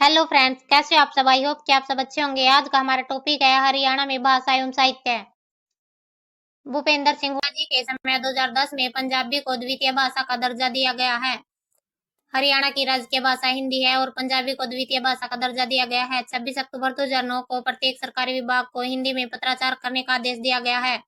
Hello friends, कैसे हो आप सब। आई होप कि आप सब अच्छे होंगे। आज का हमारा टॉपिक है हरियाणा में भाषा एवं साहित्य। भूपेंद्र सिंह हुडा जी के समय 2010 में पंजाबी को द्वितीय भाषा का दर्जा दिया गया है। हरियाणा की राजकीय भाषा हिंदी है और पंजाबी को द्वितीय भाषा का दर्जा दिया गया है। 26 अक्टूबर 2009 को प्रत्येक सरकारी विभाग को हिंदी में पत्राचार करने का आदेश दिया गया है।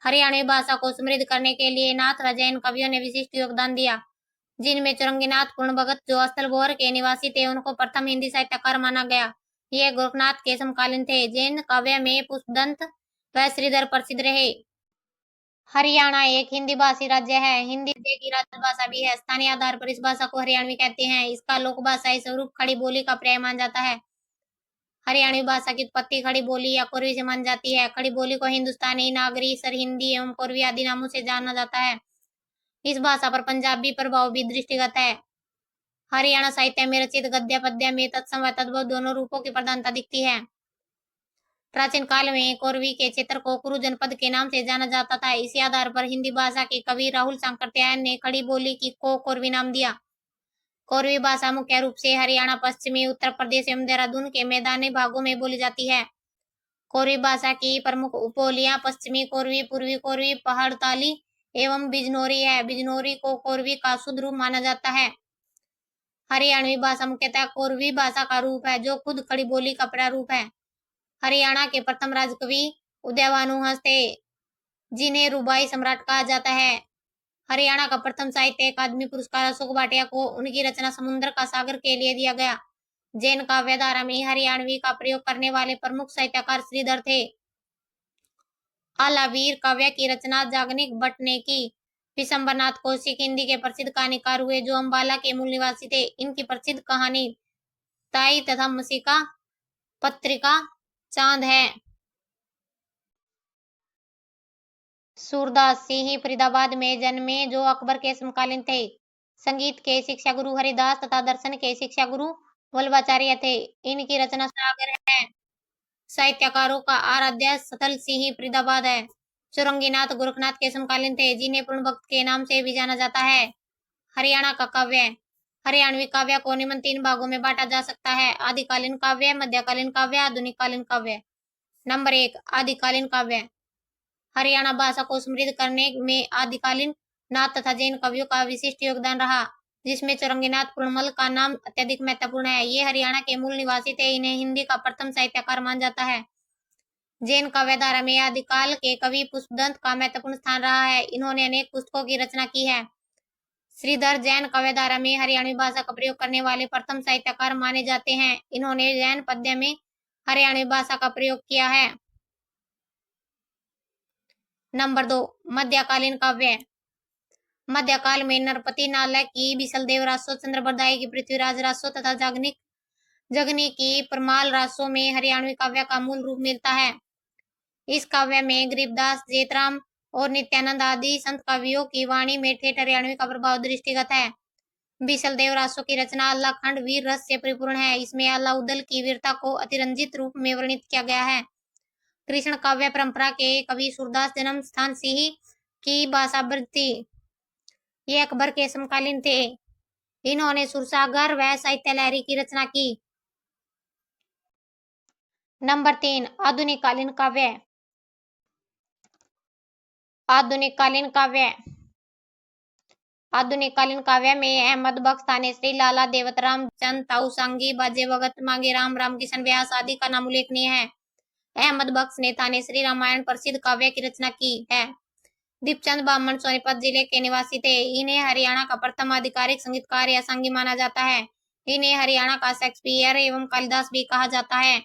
हरियाणवी भाषा को समृद्ध करने के लिए नाथ व जैन कवियों ने विशिष्ट योगदान दिया, जिनमें चुरंगीनाथ पूर्ण भगत जो अस्थलगोहर के निवासी थे, उनको प्रथम हिंदी साहित्यकार माना गया। ये गोरखनाथ के समकालीन थे। जैन काव्य में पुष्पदंत व श्रीधर प्रसिद्ध रहे। हरियाणा एक हिंदी भाषी राज्य है। हिंदी राज्य की राजभाषा भी है। स्थानीय आधार पर इस भाषा को हरियाणवी कहते हैं। इसका लोक भाषाई स्वरूप खड़ी बोली का पर्याय माना जाता है। हरियाणवी भाषा की उत्पत्ति खड़ी बोली या कोरवी से मानी जाती है। खड़ी बोली को हिंदुस्तानी, नागरी, सरहिंदी एवं कोरवी आदि नामों से जाना जाता है। इस भाषा पर पंजाबी प्रभाव भी दृष्टिगत है। हरियाणा साहित्य में रचित गद्य पद्य में तत्सम व तद्भव दोनों रूपों की प्रधानता दिखती है। प्राचीन काल में कोरवी के क्षेत्र को कुरु जनपद के नाम से जाना जाता था। इसी आधार पर हिंदी भाषा के कवि राहुल सांकृत्यायन ने खड़ी बोली की को कोरवी नाम दिया। कोरवी भाषा मुख्य रूप से हरियाणा, पश्चिमी उत्तर प्रदेश एवं देहरादून के मैदानी भागों में बोली जाती है। कोरवी भाषा की प्रमुख उपबोलियां पश्चिमी कोरवी, पूर्वी कोरवी, पहाड़ताली एवं बिजनौरी है। बिजनौरी को कोरवी का शुद्ध रूप माना जाता है। हरियाणवी भाषा मुख्यतः कोरवी भाषा का रूप है, जो खुद खड़ी बोली का प्रारूप है। हरियाणा के प्रथम राजकवि उदयभानु हंस थे, जिन्हें रूबाई सम्राट कहा जाता है। हरियाणा का प्रथम साहित्य अकादमी पुरस्कार अशोक भाटिया को उनकी रचना समुद्र का सागर के लिए दिया गया। जैन काव्य धारा में हरियाणवी का प्रयोग करने वाले प्रमुख साहित्यकार श्रीधर थे। आलावीर काव्य की रचना जागनिक भट्ट ने की। विशंबरनाथ कौशिक हिंदी के प्रसिद्ध कहानीकार हुए, जो अंबाला के मूल निवासी थे। इनकी प्रसिद्ध कहानी ताई तथा मसीका पत्रिका चांद है। सूरदास सिंह फरीदाबाद में जन्मे, जो अकबर के समकालीन थे। संगीत के शिक्षा गुरु हरिदास तथा दर्शन के शिक्षा गुरु वल्लभाचार्य थे। इनकी रचना सागर है। साहित्यकारों का आराध्य सथल सिंह फरीदाबाद है। चुरंगीनाथ गोरखनाथ के समकालीन थे, जिन्हें पूर्ण भक्त के नाम से भी जाना जाता है। हरियाणा का काव्य। हरियाणवी काव्य को निम्न 3 भागों में बांटा जा सकता है: आदिकालीन काव्य, मध्यकालीन काव्य, आधुनिक कालीन काव्य। नंबर 1, आदिकालीन काव्य। हरियाणा भाषा को समृद्ध करने में आदिकालीन नाथ तथा जैन कवियों का विशिष्ट योगदान रहा, जिसमें चुरंगीनाथ पूर्णमल का नाम अत्यधिक महत्वपूर्ण है। ये हरियाणा के मूल निवासी थे। इन्हें हिंदी का प्रथम साहित्यकार माना जाता है। जैन काव्य धारा में आदिकाल के कवि पुष्पदंत का महत्वपूर्ण स्थान रहा है। इन्होंने अनेक पुस्तकों की रचना की है। श्रीधर जैन काव्य धारा में हरियाणवी भाषा का प्रयोग करने वाले प्रथम साहित्यकार माने जाते हैं। इन्होंने जैन पद्य में हरियाणवी भाषा का प्रयोग किया है। नंबर 2, मध्यकालीन काव्य। मध्यकाल में नरपति नालय की बिसलदेव रासो, चंद्रबरदाई की पृथ्वीराज रासो तथा जगनी की परमाल रासो में हरियाणवी काव्य का मूल रूप मिलता है। इस काव्य में गरीबदास, जेतराम और नित्यानंद आदि संत कवियों की वाणी में ठेठ हरियाणवी का प्रभाव दृष्टिगत है। बिसलदेव रासो की रचना अल्लाखंड वीर रस से परिपूर्ण है। इसमें अलाउद्दल की वीरता को अतिरंजित रूप में वर्णित किया गया है। कृष्ण काव्य परंपरा के कवि सूरदास जन्म स्थान सिंह की भाषावृत्ति। ये अकबर के समकालीन थे। इन्होंने सुरसागर व साहित्य लहरी की रचना की। नंबर 3, आधुनिक कालीन काव्य। आधुनिक कालीन काव्य। आधुनिक कालीन काव्य में अहमद बख्श, थानेश्री, लाला देवतराम चंद, ताऊ सांगी, बाजे भगत, मांगेराम, रामकिशन व्यास आदि का नाम उल्लेखनीय है। अहमद बख्श ने थानेश्री रामायण प्रसिद्ध काव्य की रचना की है। दीपचंद ब्राह्मण सोनीपत जिले के निवासी थे। इन्हें हरियाणा का प्रथम आधिकारिक संगीतकार या सांगी माना जाता है। इन्हें हरियाणा का शेक्सपियर एवं कालिदास भी कहा जाता है।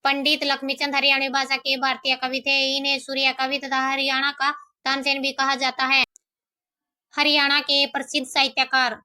पंडित लक्ष्मीचंद हरियाणवी भाषा के भारतीय कवि थे। इन्हें सूर्य कवि तथा हरियाणा का तानसेन भी कहा जाता है। हरियाणा के प्रसिद्ध साहित्यकार।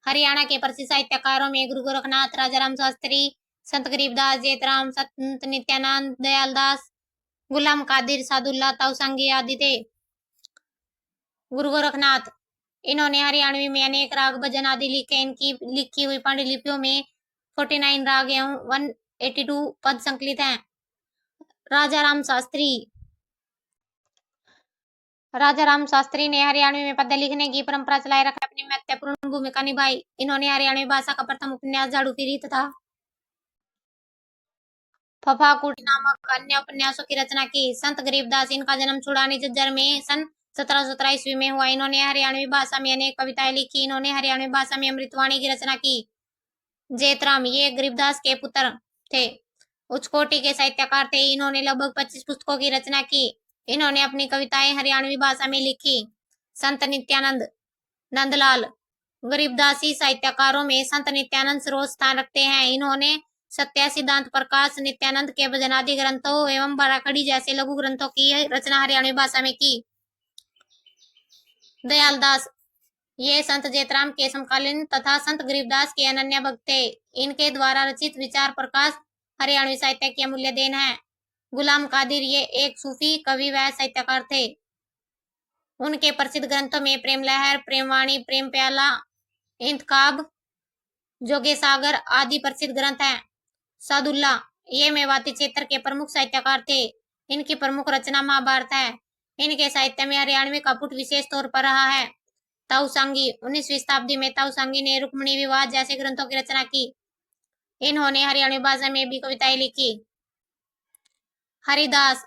हरियाणा के प्रसिद्ध साहित्यकारों में गुरु गोरखनाथ, राजाराम शास्त्री, संत गरीबदास, जेतराम, संत नित्यानंद, दयालदास, गुलाम कादिर, सादुल्ला, ताऊसांगी आदि थे। गुरु गोरखनाथ। इन्होंने हरियाणवी में अनेक राग भजन आदि लिखे। इनकी लिखी हुई पांडुलिपियों में 49 राग एवं 182 पद संकलित हैं। राजाराम शास्त्री। राजा राम शास्त्री ने हरियाणवी में पद्य लिखने की परंपरा चलाए रखने अपनी महत्वपूर्ण भूमिका निभाई। इन्होंने हरियाणवी भाषा का प्रथम उपन्यास झाड़ू की रीत तथा फफाकुटी नामक अन्य उपन्यासों की रचना की। संत गरीबदास, इनका जन्म छुड़ानी झज्जर में सन 1717 ईस्वी में हुआ। इन्होंने हरियाणवी भाषा में अनेक कविताएं लिखी। इन्होंने हरियाणवी भाषा में अमृतवाणी की रचना की। जेतराम, ये गरीबदास के पुत्र थे, उच्च कोटि के साहित्यकार थे। इन्होंने लगभग 25 पुस्तकों की रचना की। इन्होंने अपनी कविताएं हरियाणवी भाषा में लिखी। संत नित्यानंद, नंदलाल गरीबदासी साहित्यकारों में संत नित्यानंद सर्वोच्च स्थान रखते हैं। इन्होंने सत्य सिद्धांत प्रकाश, नित्यानंद के भजन आदि ग्रंथों एवं बाराखड़ी जैसे लघु ग्रंथों की रचना हरियाणवी भाषा में की। दयाल दास, ये संत जेतराम के समकालीन तथा संत गरीबदास के अनन्य भक्त थे। इनके द्वारा रचित विचार प्रकाश हरियाणवी साहित्य की अमूल्य देन है। गुलाम कादिर, ये एक सूफी कवि व साहित्यकार थे। उनके प्रसिद्ध ग्रंथों में प्रेम लहर, प्रेमवाणी, प्रेम प्याला, इंतखाब, जोगे सागर आदि प्रसिद्ध ग्रंथ हैं। सादुल्ला, ये मेवाती क्षेत्र के प्रमुख साहित्यकार थे। इनकी प्रमुख रचना महाभारत है। इनके साहित्य में हरियाणवी का पुट विशेष तौर पर रहा है। ताऊसांगी, 19वीं शताब्दी में ताऊसांगी ने रुक्मिणी विवाह जैसे ग्रंथों की रचना की। इन्होंने हरियाणवी भाषा में भी कविताएं लिखी। हरिदास,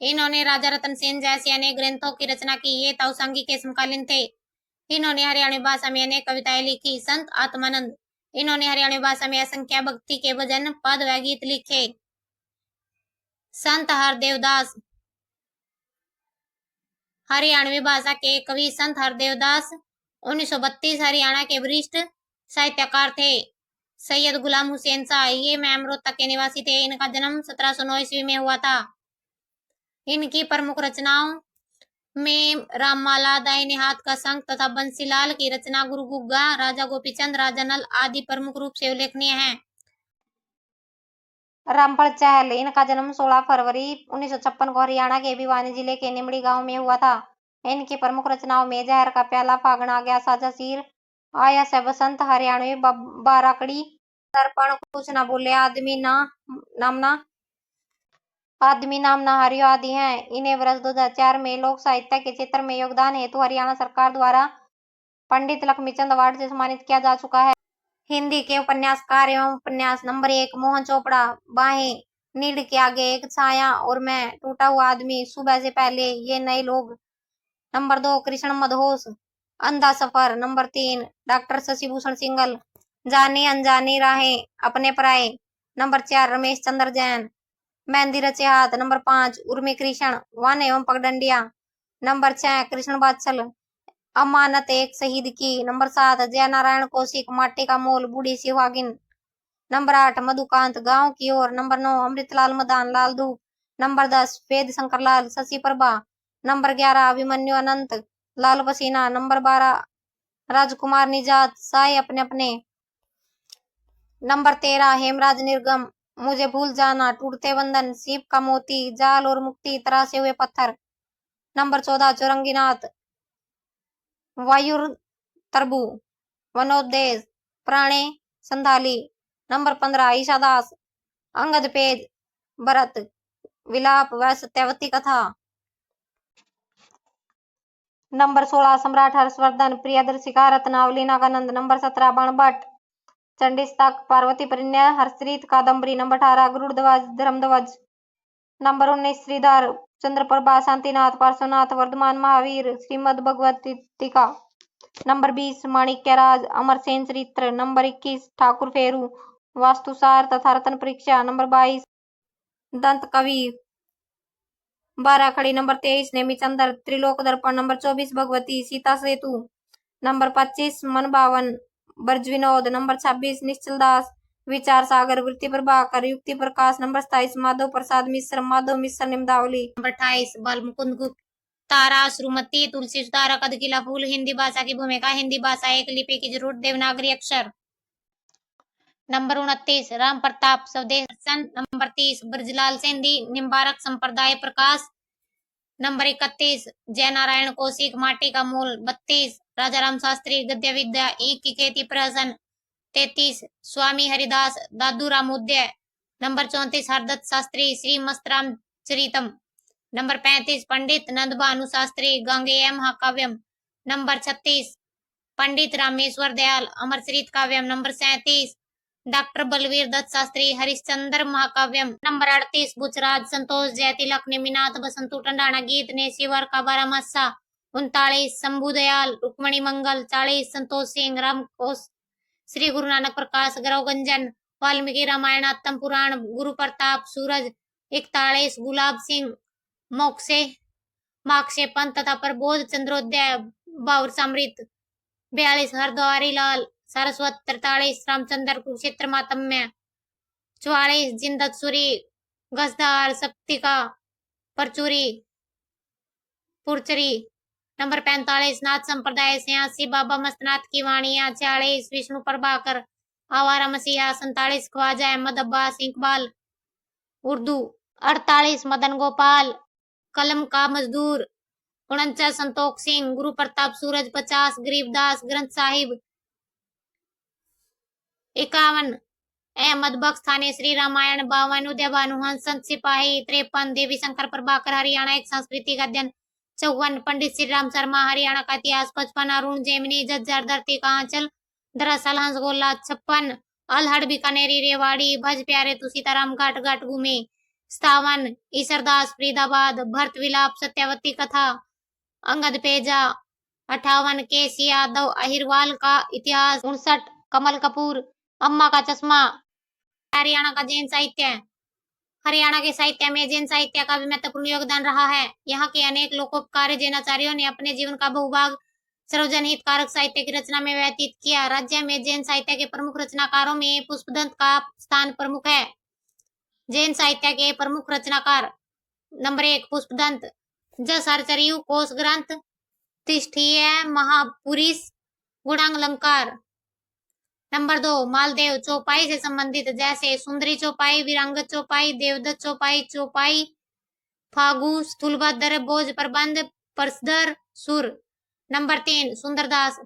इन्होंने राजा रतन सेन जैसे अनेक ग्रंथों की रचना की। ये ताऊसांगी के समकालीन थे। इन्होंने हरियाणवी भाषा में अनेक कविताएं लिखी। संत आत्मानंद, इन्होंने हरियाणवी भाषा में असंख्य भक्ति के भजन, पद व गीत लिखे। संत हरदेवदास, हरियाणवी भाषा के कवि संत हरदेवदास 1932 हरियाणा के वरिष्ठ साहित्यकार थे। सैयद गुलाम हुसैन शाह, ये मैमरोता के निवासी थे। इनका जन्म 1709 ईस्वी में हुआ था। इनकी प्रमुख रचनाओं में राममाला, दाहिने हाथ का संग तथा बंसीलाल की रचना, गुरु गुग्गा, राजा गोपीचंद, राजा नल आदि प्रमुख रूप से उल्लेखनीय हैं। रामफल चहल, इनका जन्म 16 फरवरी 1956 को हरियाणा के भिवानी जिले के निमड़ी गांव में हुआ था। इनकी प्रमुख रचनाओं में जहर का प्याला, फागण आ गया, साजा सिर, आया से बसंत, हरियाणवी बाराकड़ी, दर्पण, कुछ न बोले, आदमी नामना हरियो आदि हैं। इन्हें वर्ष 2004 में लोक साहित्य के क्षेत्र में योगदान हेतु हरियाणा सरकार द्वारा पंडित लक्ष्मीचंद अवार्ड से सम्मानित किया जा चुका है। हिंदी के उपन्यासकार एवं उपन्यास नंबर 1 मोहन चोपड़ा, बाहें, नीड के आगे एक छाया और मैं, टूटा हुआ आदमी, सुबह से पहले, ये नए लोग। नंबर 2 कृष्ण मदहोश, अंधा सफर। नंबर 3 डॉक्टर शशिभूषण सिंगल, जानी अनजानी राहें, अपने पराए। नंबर 4 रमेश चंद्र जैन, मेहंदी रचे हाथ। नंबर 5 उर्मी कृष्ण, वन एवं पगडंडिया। नंबर 6 कृष्ण बादशल, अमानत एक शहीद की। नंबर 7 जय नारायण कौशिक, माटी का मोल, बूढ़ी सुहागिन। नंबर 8 मधुकांत, गांव की ओर। नंबर 9 अमृतलाल मदान, लाल धूप। नंबर 10 वेद शंकरलाल, शशि प्रभा। नंबर 11 अभिमन्यु अनंत, लाल पसीना। नंबर 12 राजकुमार निजात, साए अपने अपने। नंबर 13 हेमराज निर्गम, मुझे भूल जाना, टूटते बंधन, सीप का मोती, जाल और मुक्ति, तरासे हुए पत्थर। नंबर 14 चौरंगीनाथ, वायुर्तरबू, वनोदेश, प्राणे संधाली। नंबर 15 ईशादास, अंगद पेज, भरत विलाप व Satyavati Katha. Number 16 Samrat Harshavardhan, Priyadarshika, Ratnavali, Nagananda. Number 17 Banabhatta, Chandishatak, Parvati Parinay, Harshacharit, Kadambari. Number 18 Garudadhwaj, Dharmadhwaj. Number 19 Shridhar, Chandraprabha, Shantinath, Parshvanath, Vardhaman, Mahavir, Shrimad भगवतीका। नंबर 20 माणिक्यराज, अमरसेन चरित्र। नंबर 21 ठाकुर फेरू, वास्तुसार तथा रत्न परीक्षा। नंबर 22 दंत कवि, बाराखड़ी। नंबर 23 नेमिचंद्र, त्रिलोक दर्पण। नंबर 24 भगवती, सीता सेतु। नंबर 25 मनभावन, ब्रज विनोद। नंबर 26 निश्चल दास, विचार सागर, वृत्ति प्रभाकर, युक्ति प्रकाश। नंबर 27 माधव प्रसाद मिश्र, माधव मिश्र निम्दावली। नंबर 28 बाल मुकुंद गुप्त, तारा, श्रुमति, तुलसी सुधारा, कदकिला फूल। हिंदी भाषा की भूमिका, हिंदी भाषा एक लिपि की जरूरत, देवनागरी अक्षर। नंबर 29 राम प्रताप स्वदेश दर्शन। नंबर 30 ब्रजलाल सेंधी, निम्बारक संप्रदाय प्रकाश। नंबर 31 जय नारायण कौशिक, माटी का मूल। 32 राजा राम शास्त्री, गद्य विद्या, ईख की खेती, प्रहसन। 33 Swami Haridas, Dadu Ramoday. Number 34 Hardatt Shastri, Shri Mastram Charitam. Number 35 Pandit Nand Bhanu Shastri Gangeya Mahakavyam. Number 36 Pandit Rameshwar Dayal Amarcharit Kavyam. Number 37 doctor Balveer Datt Shastri Harishchandra Mahakavyam. Number 38 Buchraj Santosh Jaytilak Neminath बसंतु टंडाना गीत ने शिवर का बारामासा। 39 शंभुदयाल रुक्मणी मंगल। 40 संतोष सिंह रामकोश श्री गुरु नानक प्रकाश गौरवगंजन वाल्मीकि रामायण आत्म पुराण गुरु प्रताप सूरज। 41 गुलाब सिंह मोक्षे माक्षे पंत तथा प्रबोध चंद्रोदय बाउर समृत। 42 हरद्वारी लाल सारस्वत। 43 रामचंद्र कुरुक्षेत्र मातम्य। 44 जिंदत सूरी गजदार सप्तिका परचूरी पुरचरी। नंबर 45 नाथ संप्रदाय 86 बाबा मस्तनाथ की वाणियां। 46 विष्णु प्रभाकर आवारा मसीहा। 47 ख्वाजा अहमद अब्बास इकबाल उर्दू। 48 मदन गोपाल कलम का मजदूर। 49 संतोख सिंह गुरु प्रताप सूरज। 50 गरीबदास ग्रंथ साहिब। 51 अहमद बख्श थाने श्री रामायण। 52 उदय भानुहंस संत सिपाही। 53 देवी शंकर प्रभाकर हरियाणा एक सांस्कृतिक अध्ययन। 54 पंडित श्री राम शर्मा हरियाणा का इतिहास। 55 अरुण जैमिनी जज्जर धरती का आंचल दरअसल हंसगोला। 56 अलहड़ बीकानेरी रेवाड़ी भज प्यारे तू सीताराम घाट घाट घूमे। 57 ईसरदास फरीदाबाद भरत विलाप सत्यावती कथा अंगद पेजा। 58 केसी यादव अहिरवाल का इतिहास। 59 कमल कपूर अम्मा का चश्मा। हरियाणा का जैन साहित्य। हरियाणा के साहित्य में जैन साहित्य का भी महत्वपूर्ण योगदान रहा है। यहाँ के अनेक लोकोपकारी जैनाचार्यों ने अपने जीवन का बहुभाग सर्वजन हितकारक साहित्य की रचना में व्यतीत किया। राज्य में जैन साहित्य के प्रमुख रचनाकारों में पुष्पदंत का स्थान प्रमुख है। जैन साहित्य के प्रमुख रचनाकार। नंबर 1 पुष्पदंत जस हरचर्यु कोश ग्रंथ तिष्ठीय महापुरीश गुणांगलंकार। नंबर 2 मालदेव चौपाई से संबंधित जैसे सुंदरी चौपाई वीरांगत चौपाई देवदत्त चौपाई चौपाई फागु स्थूलभद्र भोज प्रबंध परसदर सुर। नंबर 3 सुंदरदास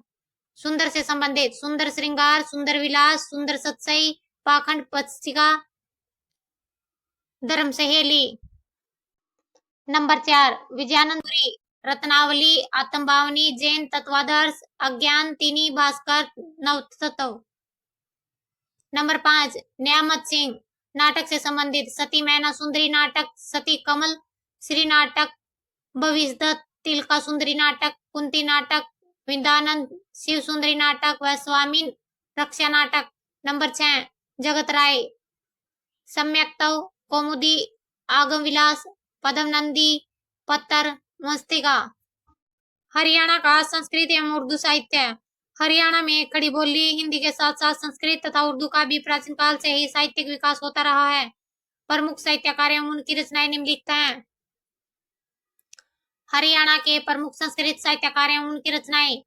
सुंदर से संबंधित सुंदर श्रृंगार सुंदर विलास सुंदर सत्सई पाखंड पत्सिका धर्म सहेली। नंबर 4 विजयानंदपुरी रत्नावली आत्मभावनी जैन तत्वादर्श अज्ञान तिनी भास्कर नवतत्व। नंबर 5 नियामत सिंह नाटक से संबंधित सती मैना सुंदरी नाटक सती कमल श्री नाटक भविष्यदत्त तिलका सुंदरी नाटक कुंती नाटक विंदानंद शिव सुंदरी नाटक व स्वामी रक्षा नाटक। नंबर 6 जगत राय सम्यक्तव कौमुदी आगम विलास पदम नंदी पत्तर मस्तिका। हरियाणा का संस्कृत एवं उर्दू साहित्य। हरियाणा में खड़ी बोली हिंदी के साथ साथ संस्कृत तथा उर्दू का भी प्राचीन काल से ही साहित्यिक विकास होता रहा है। प्रमुख साहित्यकार एवं उनकी रचनाएं निम्नलिखित हैं। हरियाणा के प्रमुख संस्कृत साहित्यकार एवं उनकी रचनाएं।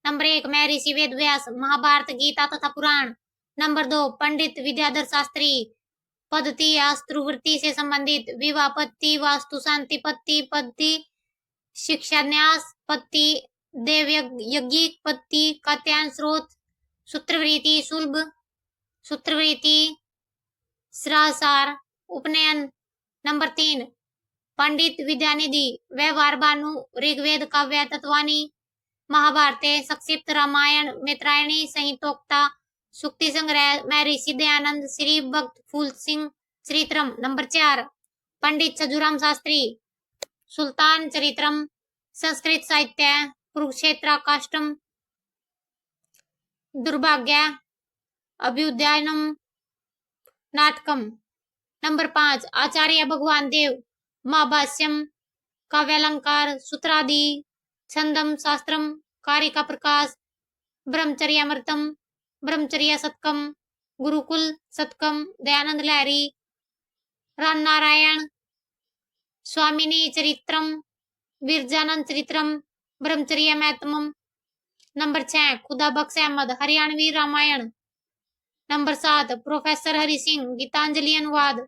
नंबर 1 महर्षि वेद व्यास महाभारत गीता तथा पुराण। नंबर 2 पंडित विद्याधर शास्त्री पद्धति अस्त्रवृत्ति से संबंधित विवाह पद्धति वास्तु शांति पद्धति पद्धति शिक्षान्यास पद्धति देव यज्ञिक पद्धति कात्यायन स्रोत सूत्रवृत्ति सुलभ सूत्रवृत्ति श्रासार उपनयन। नंबर 3 पंडित विद्यानिधि व्यवहार भानु ऋग्वेद काव्य तत्वानी महाभारत संक्षिप्त रामायण मित्रायणी संहितोक्ता सुक्ति संग्रह महर्षि दयानंद श्री भक्त फूल सिंह चरित्रम। नंबर 4 पंडित छजुराम शास्त्री सुल्तान चरित्रम संस्कृत साहित्य कुरुक्षेत्र काष्टम दुर्भाग्य अभ्युदयनम नाटकम। नंबर 5 आचार्य भगवान देव महाभाष्यम काव्यालंकार सूत्रादि छंदम शास्त्रम कारिका प्रकाश ब्रह्मचर्यामृतम ब्रह्मचर्य शतकम गुरुकुल शतकम दयानंद लहरी राम नारायण स्वामिनी चरित्रम विरजानंद चरित्रम ब्रह्मचर्य महत्तमम। नंबर 6 खुदा बख्श अहमद हरियाणवी रामायण। नंबर 7 प्रोफेसर हरि सिंह गीतांजलि अनुवाद।